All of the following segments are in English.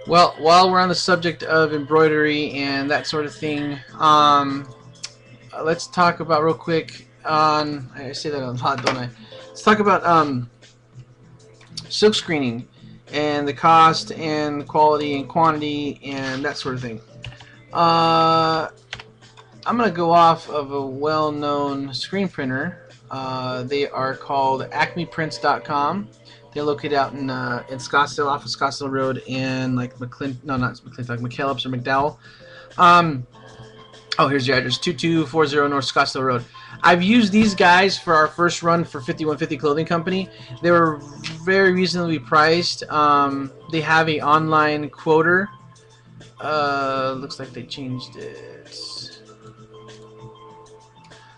Well, while we're on the subject of embroidery and that sort of thing, let's talk about real quick on. I say that a lot, don't I? Let's talk about silk screening and the cost and quality and quantity and that sort of thing. Uh, I'm gonna go off of a well-known screen printer. They are called AcmePrints.com. They're located out in Scottsdale, off of Scottsdale Road, and like McClin, no, not McClintock, McKellips or McDowell. Um, oh, here's your address: 2240 North Scottsdale Road. I've used these guys for our first run for 5150 Clothing Company. They were very reasonably priced. They have a online quoter. Looks like they changed it.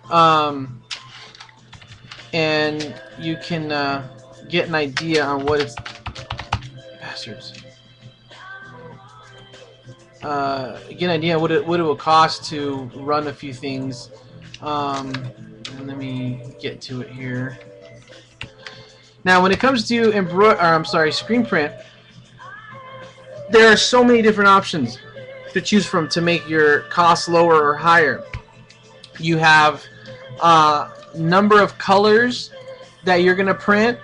Um, and you can get an idea on what it's bastards. Get an idea what it will cost to run a few things. And let me get to it here. Now, when it comes to screen print, there are so many different options to choose from to make your costs lower or higher. You have number of colors that you're going to print.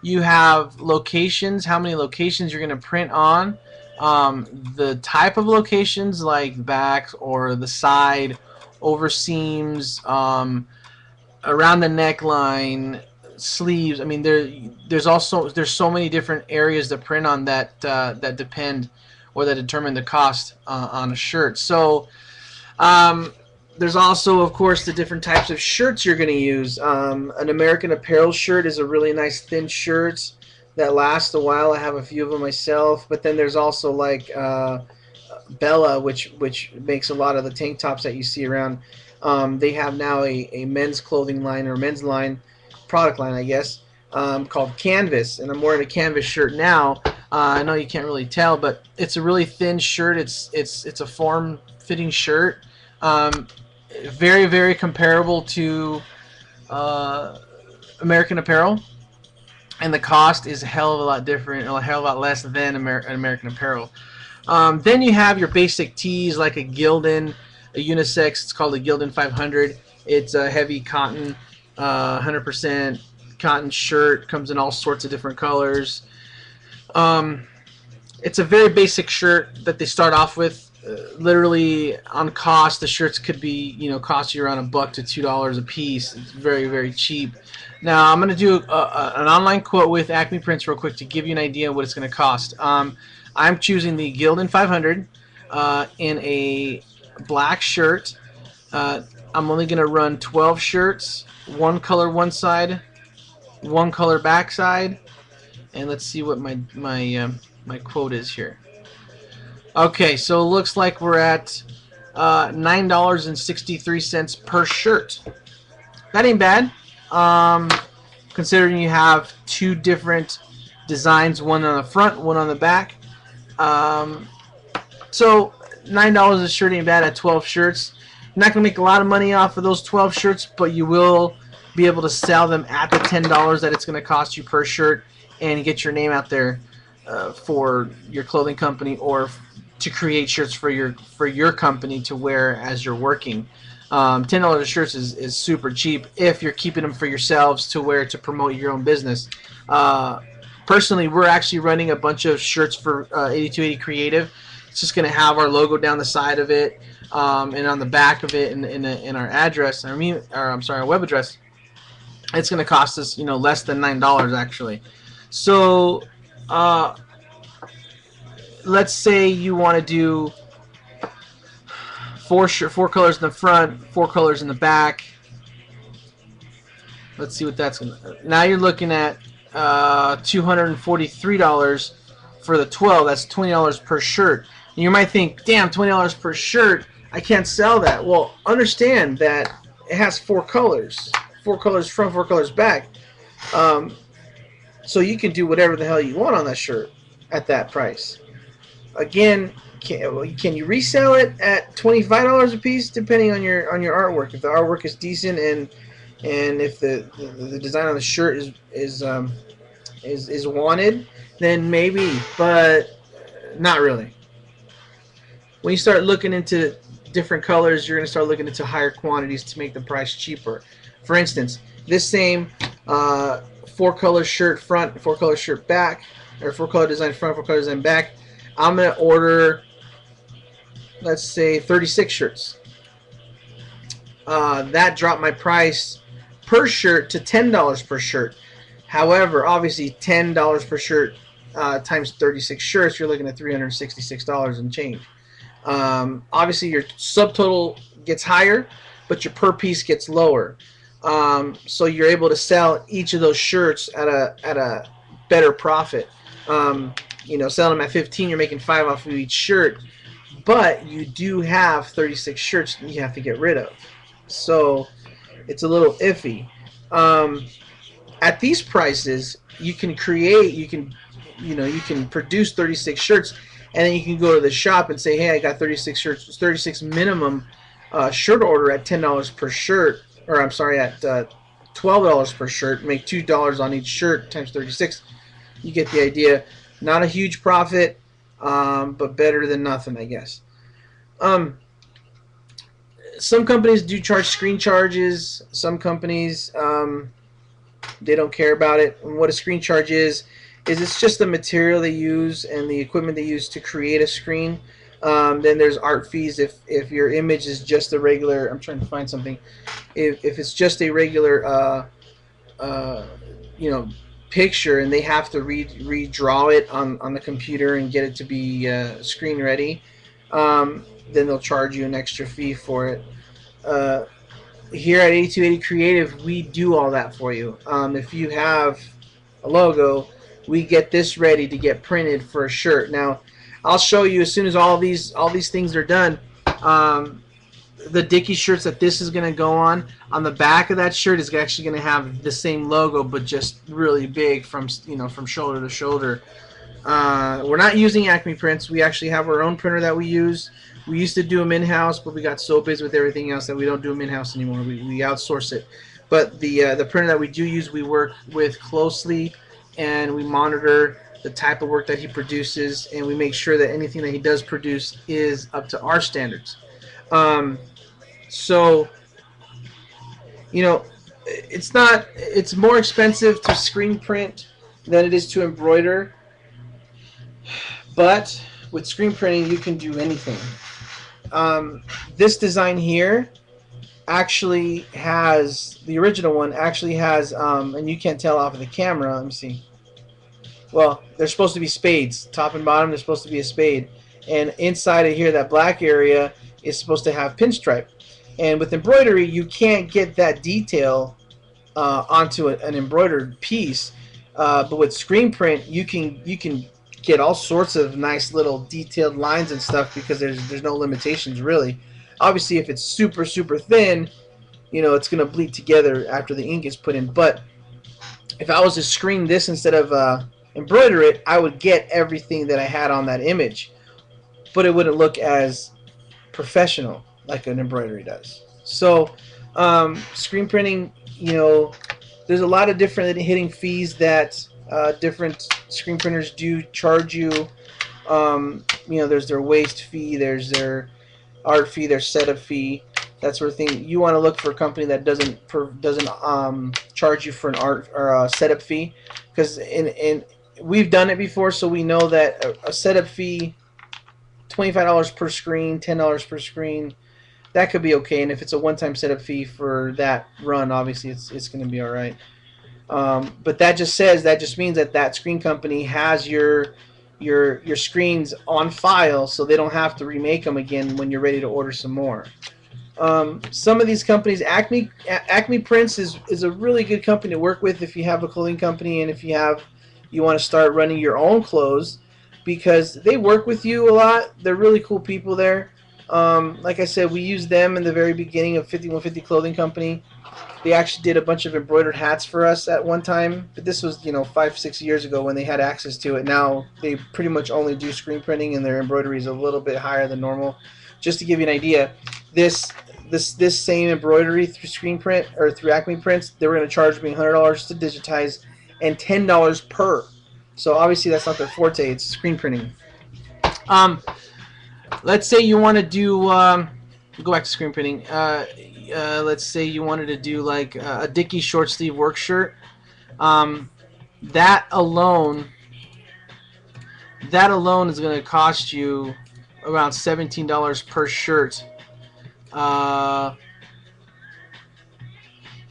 You have locations, how many locations you're going to print on. The type of locations, like back or the side, over seams, around the neckline, sleeves. I mean, there's so many different areas to print on that depend or that determine the cost on a shirt. So there's also, of course, the different types of shirts you're going to use. An American Apparel shirt is a really nice thin shirt that lasts a while. I have a few of them myself. But then there's also like Bella, which makes a lot of the tank tops that you see around. They have now a men's clothing line, or men's line, product line, I guess, called Canvas. And I'm wearing a Canvas shirt now. I know you can't really tell, but it's a really thin shirt. It's a form-fitting shirt. Very, very comparable to American Apparel, and the cost is a hell of a lot different, a hell of a lot less than American Apparel. Then you have your basic tees like a Gildan, a unisex. It's called a Gildan 500. It's a heavy cotton, 100% cotton shirt. Comes in all sorts of different colors. It's a very basic shirt that they start off with. Literally on cost, the shirts could be, cost you around $1 to $2 a piece. It's very, very cheap. Now I'm going to do an online quote with Acme Prints real quick to give you an idea of what it's going to cost. I'm choosing the Gildan 500 in a black shirt. I'm only going to run 12 shirts, one color one side, one color back side, and let's see what my quote is here. Okay, so it looks like we're at $9.63 per shirt. That ain't bad, considering you have two different designs, one on the front, one on the back. So $9 a shirt ain't bad at 12 shirts. You're not gonna make a lot of money off of those 12 shirts, but you will be able to sell them at the $10 that it's gonna cost you per shirt, and get your name out there for your clothing company, or to create shirts for your company to wear as you're working. $10 shirts is super cheap if you're keeping them for yourselves to wear to promote your own business. Personally, we're actually running a bunch of shirts for 8280 Creative. It's just going to have our logo down the side of it, and on the back of it, in our address. Our web address. It's going to cost us, less than $9 actually. So, let's say you want to do four colors in the front, 4 colors in the back. Let's see what that's gonna. Now you're looking at $243 for the 12. That's $20 per shirt. And you might think, damn, $20 per shirt, I can't sell that. Well, understand that it has 4 colors, 4 colors front, 4 colors back. So you can do whatever the hell you want on that shirt at that price. Again, can you resell it at $25 a piece, depending on your artwork? If the artwork is decent, and if the design on the shirt is wanted, then maybe. But Not really. When you start looking into different colors, you're going to start looking into higher quantities to make the price cheaper. For instance, this same 4-color shirt front, 4-color shirt back, or 4-color design front, 4-color design back, I'm going to order, let's say, 36 shirts. That dropped my price per shirt to $10 per shirt. However, obviously $10 per shirt times 36 shirts, you're looking at $366 and change. Obviously your subtotal gets higher, but your per piece gets lower. So you're able to sell each of those shirts at a better profit. You know, selling them at 15, you're making 5 off of each shirt, but you do have 36 shirts that you have to get rid of. So it's a little iffy. At these prices, you can create, you can produce 36 shirts, and then you can go to the shop and say, hey, I got 36 shirts, 36 minimum shirt order at $10 per shirt, or I'm sorry, at $12 per shirt, make $2 on each shirt times 36. You get the idea. Not a huge profit, but better than nothing, I guess. Some companies do charge screen charges. Some companies, they don't care about it. And what a screen charge is it's just the material they use and the equipment they use to create a screen. Then there's art fees if your image is just a regular, I'm trying to find something, if it's just a regular you know, picture and they have to redraw it on the computer and get it to be screen ready, then they'll charge you an extra fee for it. Here at 8280 Creative, we do all that for you. If you have a logo, we get this ready to get printed for a shirt. Now, I'll show you as soon as all these things are done. The Dickies shirts that this is going to go on the back of that shirt is actually going to have the same logo, but just really big from shoulder to shoulder. We're not using Acme prints. We actually have our own printer that we use. We used to do them in-house, but we got so busy with everything else that we don't do them in-house anymore. We outsource it. But the printer that we do use, we work with closely, and we monitor the type of work that he produces, and we make sure that anything that he does produce is up to our standards. So, you know, it's more expensive to screen print than it is to embroider, but with screen printing you can do anything. This design here actually has, the original one actually has, and you can't tell off of the camera, let me see. Well, they're supposed to be spades. Top and bottom, they're supposed to be a spade. And inside of here, that black area is supposed to have pinstripe. And with embroidery, you can't get that detail onto an embroidered piece. But with screen print, you can get all sorts of nice little detailed lines and stuff because there's no limitations really. Obviously, if it's super thin, you know, it's gonna bleed together after the ink is put in. But if I was to screen this instead of embroider it, I would get everything that I had on that image, but it wouldn't look as professional like an embroidery does. So screen printing, you know, there's a lot of different hitting fees that different screen printers do charge you. You know, there's their waste fee, there's their art fee, their setup fee, that sort of thing. You want to look for a company that doesn't charge you for an art or a setup fee, because we've done it before, so we know that a setup fee, $25 per screen, $10 per screen, that could be okay. And if it's a one-time setup fee for that run, obviously it's going to be all right. But that just means that screen company has your screens on file, so they don't have to remake them again when you're ready to order some more. Some of these companies, Acme Prints is a really good company to work with if you have a clothing company and if you want to start running your own clothes, because they work with you a lot. They're really cool people there. Like I said, we used them in the very beginning of 5150 Clothing Company. They actually did a bunch of embroidered hats for us at one time, but this was, 5-6 years ago when they had access to it. Now they pretty much only do screen printing, and their embroidery is a little bit higher than normal. Just to give you an idea, this same embroidery through screen print or through Acme Prints, they were going to charge me $100 to digitize and $10 per. So obviously that's not their forte. It's screen printing. Let's say you want to do. Go back to screen printing. Let's say you wanted to do like a Dickies short sleeve work shirt. That alone is going to cost you around $17 per shirt.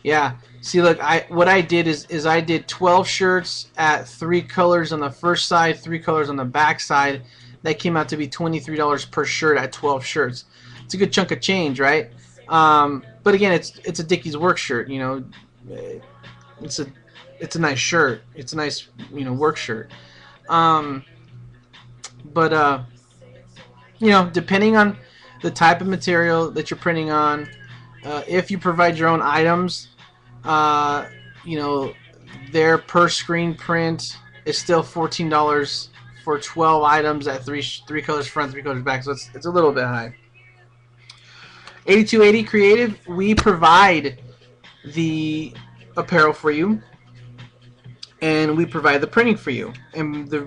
Yeah. See, look, what I did is I did 12 shirts at 3 colors on the first side, 3 colors on the back side. That came out to be $23 per shirt at 12 shirts. It's a good chunk of change, right? But again, it's a Dickies work shirt. You know, it's a nice shirt. It's a nice, you know, work shirt. But you know, depending on the type of material that you're printing on, if you provide your own items, you know, their per screen print is still $14 for 12 items at three colors front, 3 colors back. So it's a little bit high. 8280 Creative, we provide the apparel for you, and we provide the printing for you. And the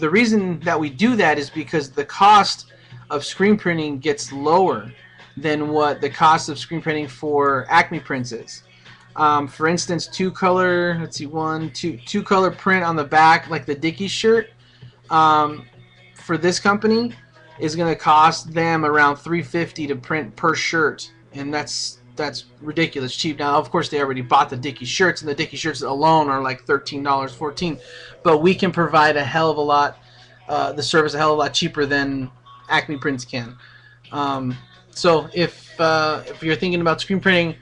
reason that we do that is because the cost of screen printing gets lower than what the cost of screen printing for Acme prints is. For instance, two color print on the back, like the Dickies shirt, for this company is going to cost them around $3.50 to print per shirt, and that's ridiculous cheap. Now, of course, they already bought the Dickies shirts, and the Dickies shirts alone are like $13, $14. But we can provide a hell of a lot, the service a hell of a lot cheaper than Acme prints can. So if you're thinking about screen printing,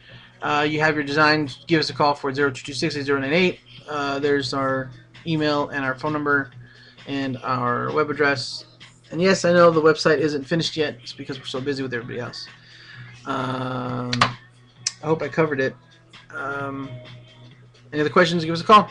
you have your design, give us a call for 0226-8098. There's our email and our phone number and our web address. And yes, I know the website isn't finished yet. It's because we're so busy with everybody else. I hope I covered it. Any other questions, give us a call.